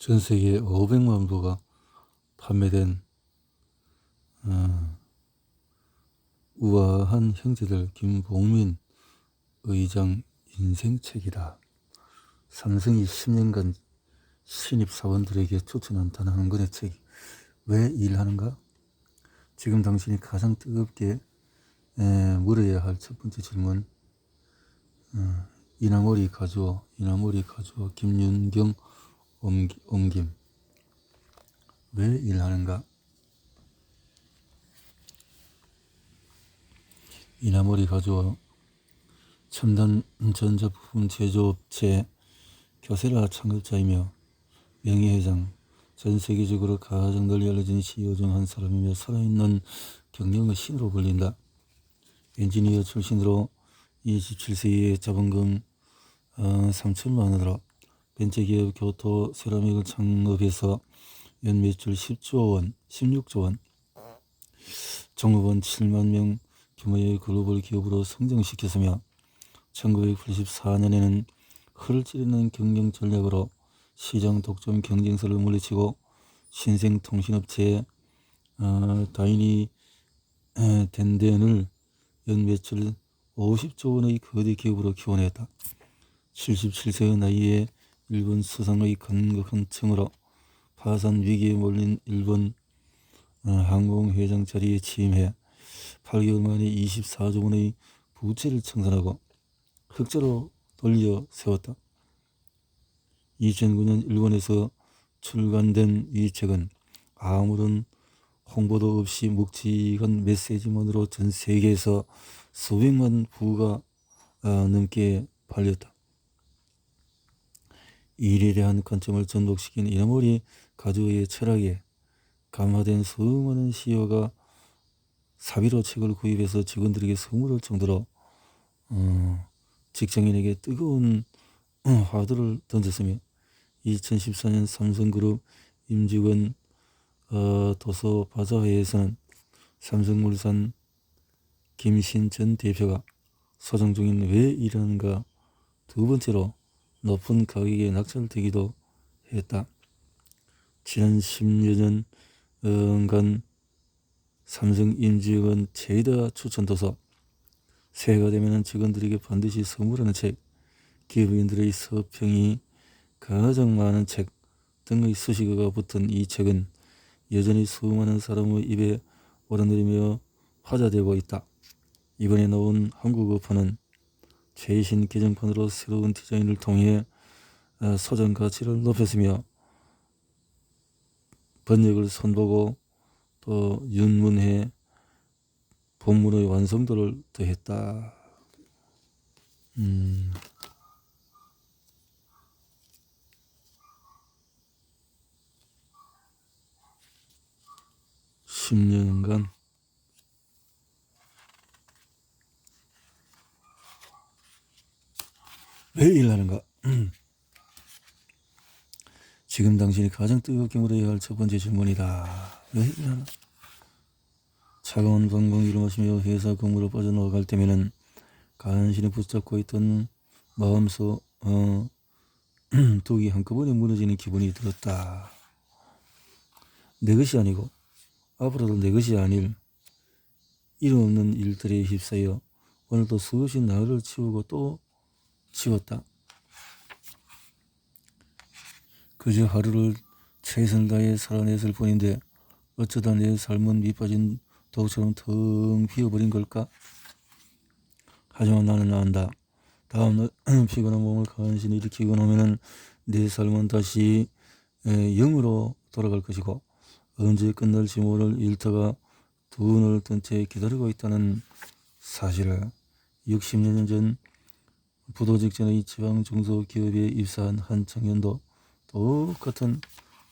전 세계 500만 부가 판매된 우아한 형제들 김봉민 의장 인생책이다. 삼성이 10년간 신입사원들에게 추천한 단 한 권의 책. 왜 일하는가? 지금 당신이 가장 뜨겁게 물어야 할 첫 번째 질문. 이나머리 가져오 김윤경 옮김. 왜 일하는가? 이나머리 가져오 첨단 전자부품 제조업체 교세라 창업자이며 명예회장, 전 세계적으로 가장 널리 알려진 CEO 중 한 사람이며 살아있는 경영의 신으로 불린다. 엔지니어 출신으로 27세에 자본금 3천만 원으로 벤처기업 교토 세라믹을 창업해서 연 매출 16조 원, 종업원 7만 명 규모의 글로벌 기업으로 성장시켰으며 1984년에는 허를 찌르는 경영 전략으로 시장 독점 경쟁사를 물리치고 신생통신업체 다이니 덴덴을 연 매출 50조 원의 거대 기업으로 키워냈다. 77세의 나이에 일본 수상의 간곡한 청으로 파산 위기에 몰린 일본 항공회장 자리에 취임해 8개월 만에 24조 원의 부채를 청산하고 흑자로 돌려 세웠다. 2009년 일본에서 출간된 이 책은 아무런 홍보도 없이 묵직한 메시지만으로 전 세계에서 수백만 부가 넘게 팔렸다. 일에 대한 관점을 전복시킨 이나모리 가족의 철학에 감화된 수많은 CEO가 사비로 책을 구입해서 직원들에게 선물할 정도로 직장인에게 뜨거운 화두를 던졌으며 2014년 삼성그룹 임직원 도서 바자회에서는 삼성물산 김신 전 대표가 소장 중인 왜 일하는가 두 번째로 높은 가격에 낙찰되기도 했다. 지난 10여 년간 삼성 임직원 최다 추천 도서, 새해가 되면 직원들에게 반드시 선물하는 책, 기업인들의 서평이 가장 많은 책 등의 수식어가 붙은 이 책은 여전히 수많은 사람의 입에 오르내리며 화제되고 있다. 이번에 나온 한국어판은 최신 개정판으로 새로운 디자인을 통해 소장 가치를 높였으며 번역을 손보고 또 윤문해 본문의 완성도를 더했다. 10년간 왜 일하는가? 지금 당신이 가장 뜨겁게 물어야 할 첫 번째 질문이다. 왜 일하나? 차가운 방광기를 마시며 회사 근무로 빠져나갈 때면은 간신히 붙잡고 있던 마음속 독이 한꺼번에 무너지는 기분이 들었다. 내 것이 아니고 앞으로도 내 것이 아닐 이름 없는 일들에 휩싸여 오늘도 수없이 나를 치우고 또 치웠다. 그저 하루를 최선을 다해 살아냈을 뿐인데 어쩌다 내 삶은 밑빠진 독처럼 텅 비어버린 걸까? 하지만 나는 안다. 다음날 피곤한 몸을 간신히 일으키고 나면은 내 삶은 다시 0으로 돌아갈 것이고 언제 끝날지 모를 일터가 두 눈을 뜬 채 기다리고 있다는 사실을 60여 년 전 부도 직전의 지방 중소기업에 입사한 한 청년도 똑같은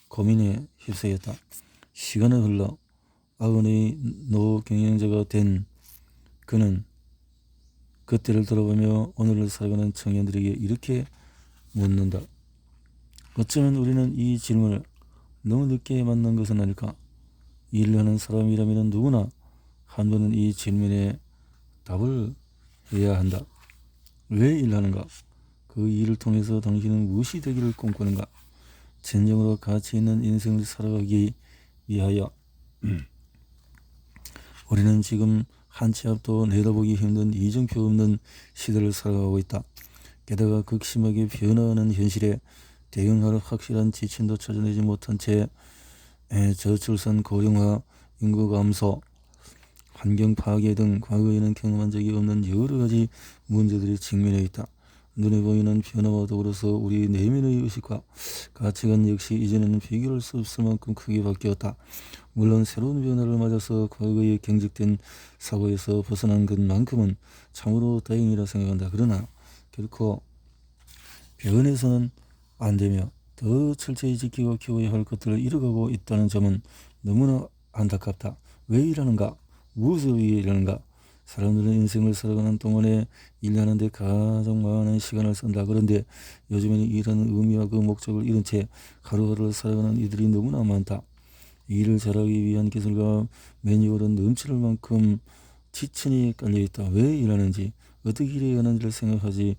고민에 휩싸였다. 시간은 흘러 90의 노 경영자가 된 그는 그때를 돌아보며 오늘을 살아가는 청년들에게 이렇게 묻는다. 어쩌면 우리는 이 질문을 너무 늦게 만난 것은 아닐까? 일을 하는 사람이라면 누구나 한 번은 이 질문에 답을 해야 한다. 왜 일하는가? 그 일을 통해서 당신은 무엇이 되기를 꿈꾸는가? 진정으로 가치 있는 인생을 살아가기 위하여 우리는 지금 한 치 앞도 내다보기 힘든 이정표 없는 시대를 살아가고 있다. 게다가 극심하게 변화하는 현실에 대응할 확실한 지침도 찾아내지 못한 채 저출산 고령화, 인구 감소, 환경 파괴 등 과거에는 경험한 적이 없는 여러 가지 문제들이 직면해 있다. 눈에 보이는 변화와 더불어서 우리 내면의 의식과 가치관 역시 이전에는 비교할 수 없을 만큼 크게 바뀌었다. 물론 새로운 변화를 맞아서 과거에 경직된 사고에서 벗어난 것만큼은 참으로 다행이라 생각한다. 그러나 결코 변해서는 안 되며 더 철저히 지키고 키워야 할 것들을 잃어가고 있다는 점은 너무나 안타깝다. 왜 이러는가? 무엇을 위해 이러는가? 사람들은 인생을 살아가는 동안에 일하는 데 가장 많은 시간을 쓴다. 그런데 요즘에는 일하는 의미와 그 목적을 잃은 채 하루하루를 살아가는 이들이 너무나 많다. 일을 잘하기 위한 기술과 매뉴얼은 넘칠 만큼 지천이 깔려있다. 왜 일하는지, 어떻게 일해야 하는지를 생각하지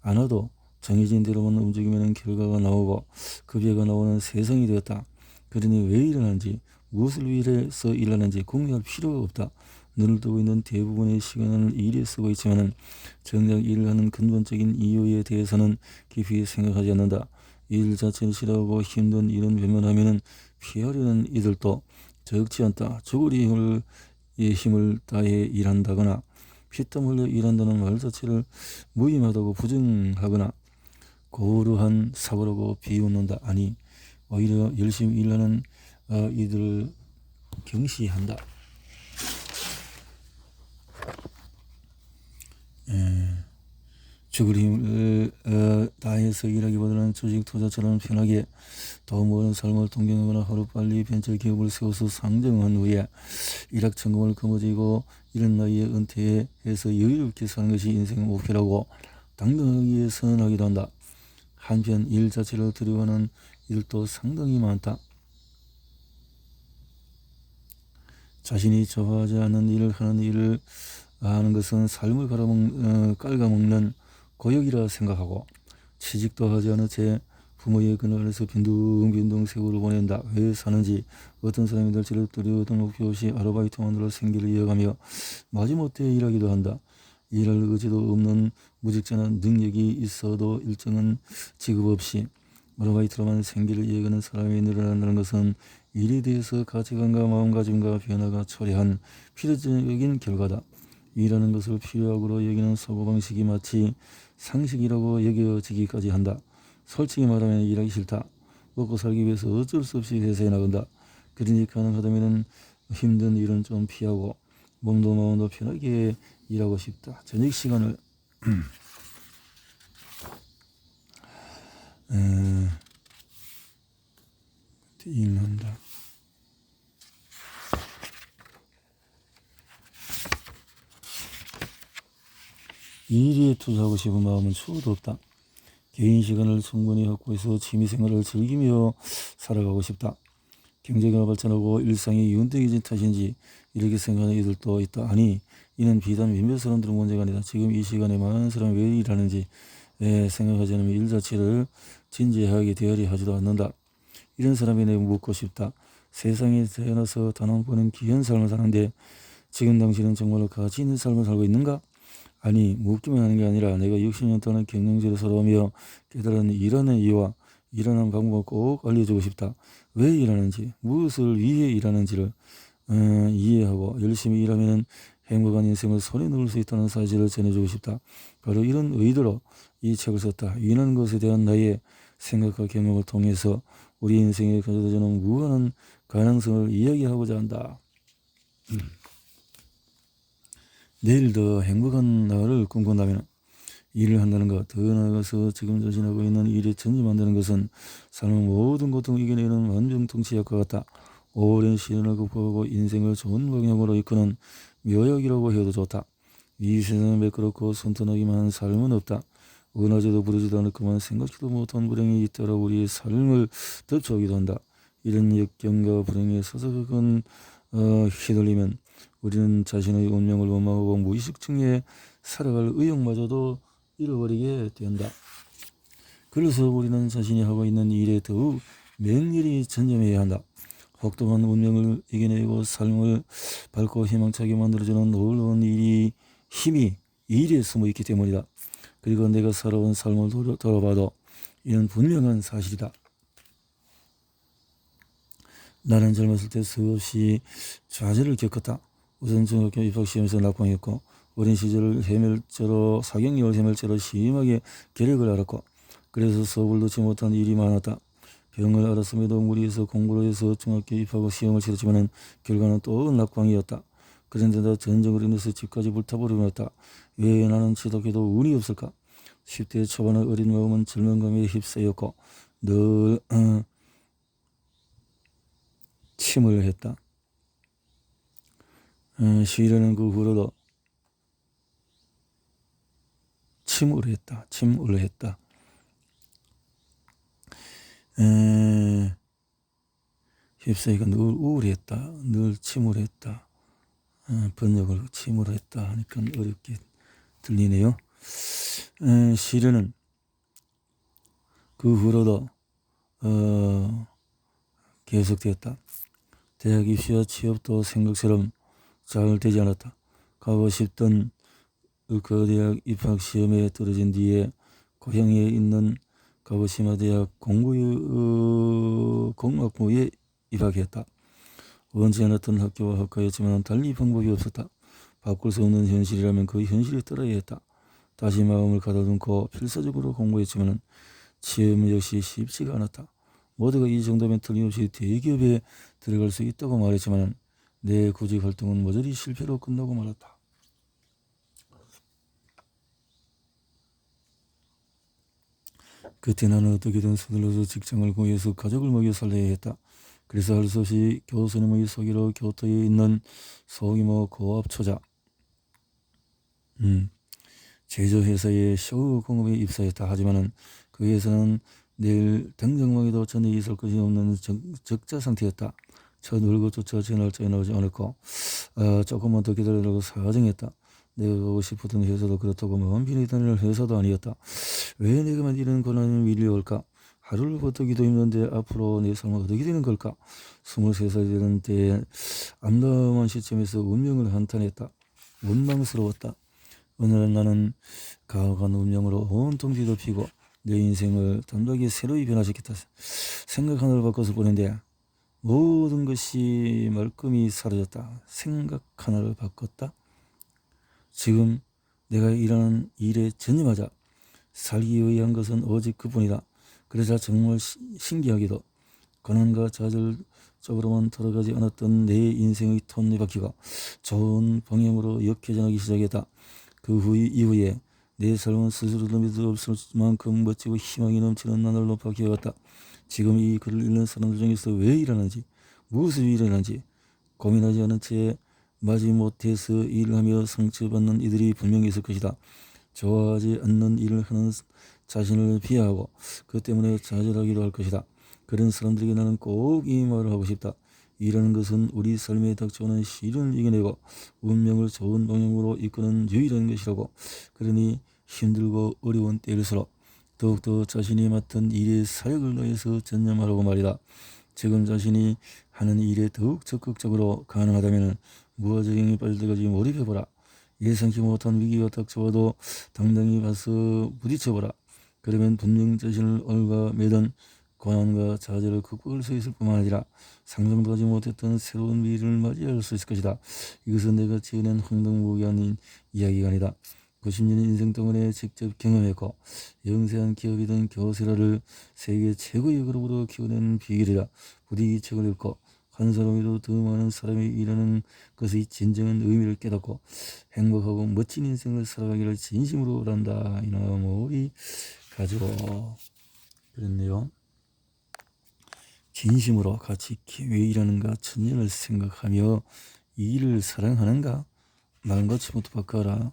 않아도 정해진 대로만 움직이면 결과가 나오고 급여가 나오는 세상이 되었다. 그러니 왜 일하는지, 무엇을 위해서 일하는지 궁리할 필요가 없다. 눈을 뜨고 있는 대부분의 시간을 일에 쓰고 있지만 정작 일을 하는 근본적인 이유에 대해서는 깊이 생각하지 않는다. 일 자체를 싫어하고 힘든 일은 외면하면 피하려는 이들도 적지 않다. 죽을 힘을 다해 일한다거나 피땀 흘려 일한다는 말 자체를 무의미하다고 부정하거나 고루한 사고라고 비웃는다. 아니, 오히려 열심히 일하는 이들을 경시한다. 죽을 힘을 다해서 일하기보다는 조직 투자처럼 편하게 더 먼 삶을 동경하거나 하루빨리 벤처 기업을 세워서 상정한 후에 일확천금을 거머쥐고 이런 나이에 은퇴해서 여유롭게 사는 것이 인생의 목표라고 당당하게 선언하기도 한다. 한편 일 자체를 두려워하는 이들도 상당히 많다. 자신이 좋아하지 않는 일을 하는 것은 삶을 깔아먹는 고역이라 생각하고 취직도 하지 않은 채 부모의 그늘 아래서 빈둥빈둥 세월을 보낸다. 왜 사는지, 어떤 사람이 될지를 두려워하던 목표 없이 아르바이트만으로 생계를 이어가며 마지못해 일하기도 한다. 일할 의지도 없는 무직자는 능력이 있어도 일정한 직업 없이 아르바이트로만 생계를 이어가는 사람이 늘어난다는 것은 일에 대해서 가치관과 마음가짐과 변화가 초래한 필연적인 결과다. 일하는 것을 필요하고 여기는 사고방식이 마치 상식이라고 여겨지기까지 한다. 솔직히 말하면 일하기 싫다. 먹고 살기 위해서 어쩔 수 없이 회사에 나간다. 그러니 가능하다면 힘든 일은 좀 피하고 몸도 마음도 편하게 일하고 싶다. 저녁 시간을 일한다. 일에 투자하고 싶은 마음은 추호도 없다. 개인 시간을 충분히 확보해서 취미생활을 즐기며 살아가고 싶다. 경제가 발전하고 일상이 윤택해진 탓인지 이렇게 생각하는 이들도 있다. 아니, 이는 비단 몇몇 사람들의 문제가 아니다. 지금 이 시간에 많은 사람이 왜 일하는지 생각하지 않으면 일 자체를 진지하게 대하지도 않는다. 이런 사람에게 묻고 싶다. 세상에 태어나서 단 한 번은 귀한 삶을 사는데 지금 당신은 정말로 가치 있는 삶을 살고 있는가? 아니, 묻기만 하는 게 아니라 내가 60년 동안 경영지를 살아오며 깨달은 일하는 이유와 일하는 방법을 꼭 알려주고 싶다. 왜 일하는지, 무엇을 위해 일하는지를 이해하고 열심히 일하면 행복한 인생을 손에 넣을 수 있다는 사실을 전해주고 싶다. 바로 이런 의도로 이 책을 썼다. 일하는 것에 대한 나의 생각과 경험을 통해서 우리 인생에 가져다주는 무한한 가능성을 이야기하고자 한다. 내일 더 행복한 날을 꿈꾼다면 일을 한다는 것, 더 나아가서 지금 자신하고 있는 일에 전념한다는 것은 삶의 모든 고통을 이겨내는 만병통치약과 같다. 오랜 시련을 극복하고 인생을 좋은 방향으로 이끄는 묘약이라고 해도 좋다. 이 세상은 매끄럽고 선선하기만 한 삶은 없다. 원하지도 부르지도 않을 것만 생각지도 못한 불행이 잇따라 우리의 삶을 덮쳐오기도 한다. 이런 역경과 불행에 서서히 휘둘리면 우리는 자신의 운명을 원망하고 무의식중에 살아갈 의욕마저도 잃어버리게 된다. 그래서 우리는 자신이 하고 있는 일에 더욱 맹렬히 전념해야 한다. 혹독한 운명을 이겨내고 삶을 밝고 희망차게 만들어주는 놀라운 힘이 이 일에 숨어있기 때문이다. 그리고 내가 살아온 삶을 돌아봐도 이는 분명한 사실이다. 나는 젊었을 때 수없이 좌절을 겪었다. 우선 중학교 입학시험에서 낙방했고 어린 시절 사경열 해멸죄로 심하게 결핵을 앓았고 그래서 수업을 넣지 못한 일이 많았다. 병을 앓았음에도 무리해서 공부를 해서 중학교 입학하고 시험을 치렀지만 결과는 또 낙방이었다. 그런데도 전쟁으로 인해서 집까지 불타버리고 났다. 왜 나는 지독해도 운이 없을까? 10대 초반의 어린 마음은 절망감에 휩싸였고 늘 침을 했다. 시인은 그 후로도 침을 했다. 휩싸이가 늘 우울했다. 늘 침울했다. 번역을 침으로 했다 하니까 어렵게 들리네요. 시련은 그 후로도 계속되었다. 대학 입시와 취업도 생각처럼 잘 되지 않았다. 가고 싶던 그 대학 입학 시험에 떨어진 뒤에 고향에 있는 가고시마 대학 공학부에 입학했다. 원치 않았던 학교와 학과였지만 달리 방법이 없었다. 바꿀 수 없는 현실이라면 그 현실에 따라야 했다. 다시 마음을 가다듬고 필사적으로 공부했지만 시험 역시 쉽지가 않았다. 모두가 이 정도면 틀림없이 대기업에 들어갈 수 있다고 말했지만 내 구직 활동은 모조리 실패로 끝나고 말았다. 그때 나는 어떻게든 서둘러서 직장을 구해서 가족을 먹여 살려야 했다. 그래서 할 수 없이 교수님의 소개로 교토에 있는 소규모 고압 초자 제조회사의 쇼 공업에 입사했다. 하지만 그 회사는 내일 당장망에도 전혀 있을 것이 없는 적자 상태였다. 첫 월급조차 제 날짜에 나오지 않았고 조금만 더 기다리라고 사정했다. 내가 가고 싶었던 회사도 그렇다고 마음 편히 다닐 회사도 아니었다. 왜 내게만 이런 고난이 밀려올까? 하루를 버티기도 힘든데 앞으로 내 삶은 어떻게 되는 걸까? 23살이 되는 때에 암담한 시점에서 운명을 한탄했다. 원망스러웠다. 어느 날 나는 가혹한 운명으로 온통 뒤덮이고 내 인생을 단박에 새로이 변화시켰다. 생각 하나를 바꿨을 뿐인데 모든 것이 말끔히 사라졌다. 생각 하나를 바꿨다. 지금 내가 일하는 일에 전념하자. 살기 위한 것은 오직 그뿐이다. 그러자 정말 신기하게도 고난과 좌절 쪽으로만 돌아가지 않았던 내 인생의 톱니바퀴가 좋은 방향으로 역회전하기 시작했다. 그 이후에 내 삶은 스스로도 믿을 수 없을 만큼 멋지고 희망이 넘치는 나날로 바뀌어갔다. 지금 이 글을 읽는 사람들 중에서 왜 일하는지 무엇을 일하는지 고민하지 않은 채 마지못해서 일을 하며 상처받는 이들이 분명히 있을 것이다. 좋아하지 않는 일을 하는 자신을 비하하고 그 때문에 좌절하기도 할 것이다. 그런 사람들에게 나는 꼭 이 말을 하고 싶다. 일하는 것은 우리 삶에 닥쳐오는 시련을 이겨내고 운명을 좋은 방향으로 이끄는 유일한 것이라고. 그러니 힘들고 어려운 때일수록 더욱더 자신이 맡은 일에 사력을 다해서 전념하라고 말이다. 지금 자신이 하는 일에 더욱 적극적으로 가능하다면 무화적행에 빠질 때까지 몰입해보라. 예상치 못한 위기가 닥쳐와도 당당히 가서 부딪혀보라. 그러면 분명 자신을 얽어매던 고난과 좌절을 극복할 수 있을 뿐만 아니라 상상도 하지 못했던 새로운 미래를 맞이할 수 있을 것이다. 이것은 내가 지어낸 황당무계한 이야기가 아니다. 90년 인생 동안에 직접 경험했고 영세한 기업이던 교세라를 세계 최고의 그룹으로 키워낸 비결이다. 부디 이 책을 읽고 한 사람이라도 더 많은 사람이 일하는 것의 진정한 의미를 깨닫고 행복하고 멋진 인생을 살아가기를 진심으로 바란다. 이놈의 가지고 그랬네요. 진심으로 같이 왜 일하는가 천년을 생각하며 이 일을 사랑하는가 마음같이부터 바꿔라.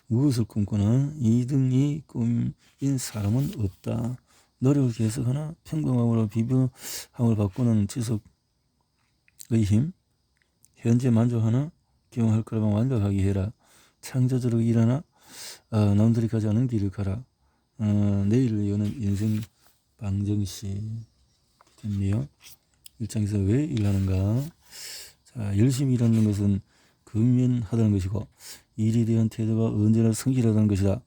무엇을 꿈꾸나 2등이 꿈인 사람은 없다. 노력을 계속하나 평범함으로 비범함을 바꾸는 지속의 힘. 현재 만족하나 경험할 거라면 완벽하게 해라. 창조적으로 일하나 남들이 가지 않은 길을 가라. 내일을 여는 인생 방정식. 했네요. 1장에서 왜 일하는가? 자, 열심히 일하는 것은 근면하다는 것이고 일에 대한 태도가 언제나 성실하다는 것이다.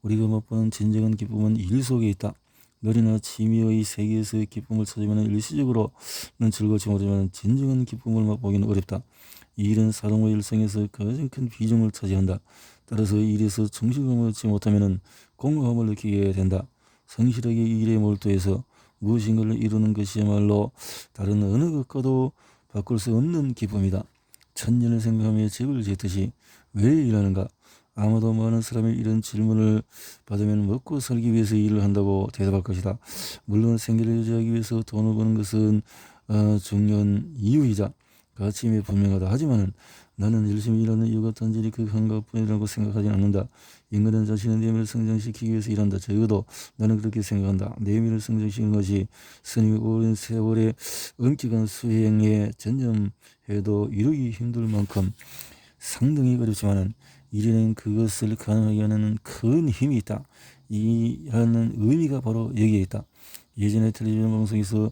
우리가 맛보는 진정한 기쁨은 일 속에 있다. 놀이나 취미의 세계에서의 기쁨을 찾으면 일시적으로는 즐겁지 못하지만 진정한 기쁨을 맛보기는 어렵다. 이 일은 사람의 일상에서 가장 큰 비중을 차지한다. 따라서 일에서 정신감을 얻지 못하면 공허함을 느끼게 된다. 성실하게 일에 몰두해서 무엇인가를 이루는 것이야말로 다른 어느 것과도 바꿀 수 없는 기쁨이다. 천년을 생각하며 집을 짓듯이 왜 일하는가? 아마도 많은 사람이 이런 질문을 받으면 먹고 살기 위해서 일을 한다고 대답할 것이다. 물론 생계를 유지하기 위해서 돈을 버는 것은 중요한 이유이자 가치임이 분명하다. 하지만 나는 열심히 일하는 이유가 단지 그 한 가지뿐이라고 생각하지 않는다. 인간은 자신의 내면을 성장시키기 위해서 일한다. 적어도 나는 그렇게 생각한다. 내면을 성장시키는 것이 스님이 오랜 세월의 엄격한 수행에 전념해도 이루기 힘들 만큼 상당히 어렵지만은 일에는 그것을 가능하게 하는 큰 힘이 있다. 이라는 의미가 바로 여기에 있다. 예전에 텔레비전 방송에서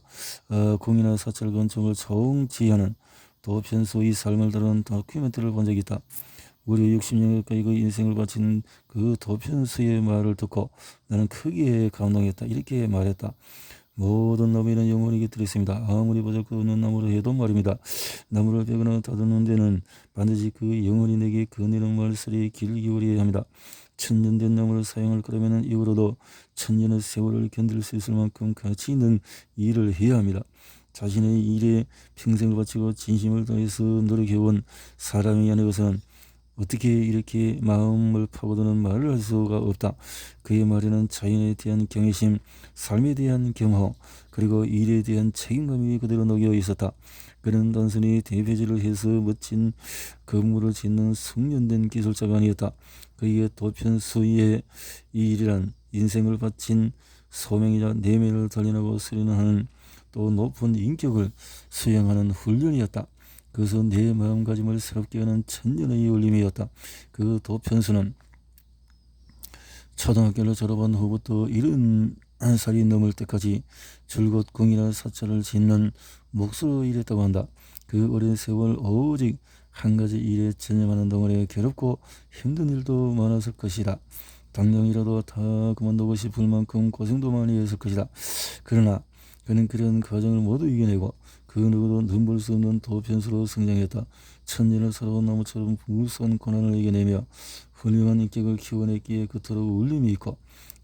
공이나 사찰 건축을 총지하는 도편수의 삶을 다루는 다큐멘터리를 본 적이 있다. 무려 60년 가까이 그 인생을 바친 그 도편수의 말을 듣고 나는 크게 감동했다. 이렇게 말했다. 모든 나무에는 영혼이 깃들어 있습니다. 아무리 보잘것없는 나무로 해도 말입니다. 나무를 베거나 다듬는 데는 반드시 그 영혼이 내게 건네는 말소리에 귀를 기울여야 합니다. 천년 된 나무를 사용할 거라면 이후로도 천년의 세월을 견딜 수 있을 만큼 가치 있는 일을 해야 합니다. 자신의 일에 평생을 바치고 진심을 다해서 노력해온 사람이 아니고서는 어떻게 이렇게 마음을 파고드는 말을 할 수가 없다. 그의 말에는 자연에 대한 경외심, 삶에 대한 겸허, 그리고 일에 대한 책임감이 그대로 녹여 있었다. 그는 단순히 대표질을 해서 멋진 건물을 짓는 숙련된 기술자가 아니었다. 그의 도편수의 이 일이란 인생을 바친 소명이자 내면을 단련하고 수련하는 또 높은 인격을 수양하는 훈련이었다. 그것은 내 마음가짐을 새롭게 하는 천년의 울림이었다. 그 도편수는 초등학교를 졸업한 후부터 71살이 넘을 때까지 줄곧 궁이나 사찰을 짓는 몫으로 일했다고 한다. 그 오랜 세월 오직 한 가지 일에 전념하는 동안에 괴롭고 힘든 일도 많았을 것이다. 당장이라도 다 그만두고 싶을 만큼 고생도 많이 했을 것이다. 그러나 그는 그런 과정을 모두 이겨내고 그 누구도 눈볼 수 없는 도편수로 성장했다. 천년을 살아온 나무처럼 무수한 고난을 이겨내며 훌륭한 인격을 키워냈기에 그토록 울림이 있고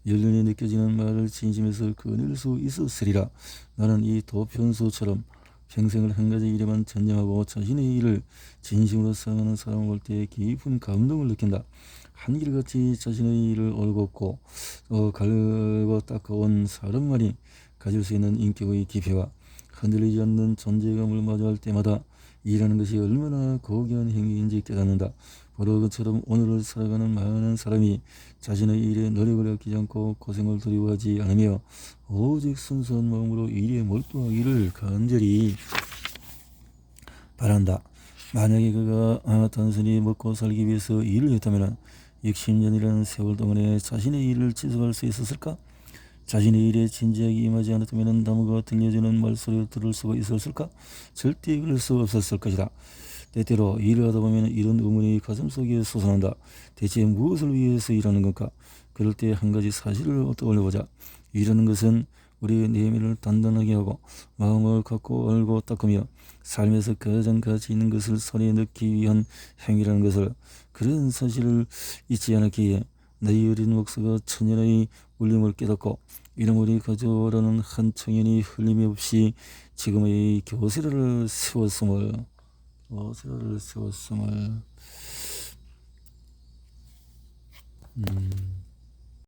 연륜이 느껴지는 말을 진심에서 꺼낼 수 있었으리라. 나는 이 도편수처럼 평생을 한 가지 일에만 전념하고 자신의 일을 진심으로 사랑하는 사람을 볼 때 깊은 감동을 느낀다. 한결같이 자신의 일을 올곧고 갈고 닦아온 사람만이 가질 수 있는 인격의 깊이와 흔들리지 않는 존재감을 마주할 때마다 일하는 것이 얼마나 고귀한 행위인지 깨닫는다. 바로 그처럼 오늘을 살아가는 많은 사람이 자신의 일에 노력을 아끼지 않고 고생을 두려워하지 않으며 오직 순수한 마음으로 일에 몰두하기를 간절히 바란다. 만약에 그가 단순히 먹고 살기 위해서 일을 했다면 60년이라는 세월 동안에 자신의 일을 지속할 수 있었을까? 자신의 일에 진지하게 임하지 않았다면 나무가 들려주는 말소리를 들을 수가 있었을까? 절대 그럴 수 없었을 것이다. 때때로 일을 하다 보면 이런 의문이 가슴속에 솟아난다. 대체 무엇을 위해서 일하는 건가? 그럴 때 한 가지 사실을 떠올려보자. 일하는 것은 우리의 내면을 단단하게 하고 마음을 갖고 알고 닦으며 삶에서 가장 가치 있는 것을 손에 넣기 위한 행위라는 것을, 그런 사실을 잊지 않았기에 나의 어린 목소가 천년의 울림을 깨닫고 이름을 가져오라는 한 청년이 흘림이 없이 지금의 교세를 세웠음을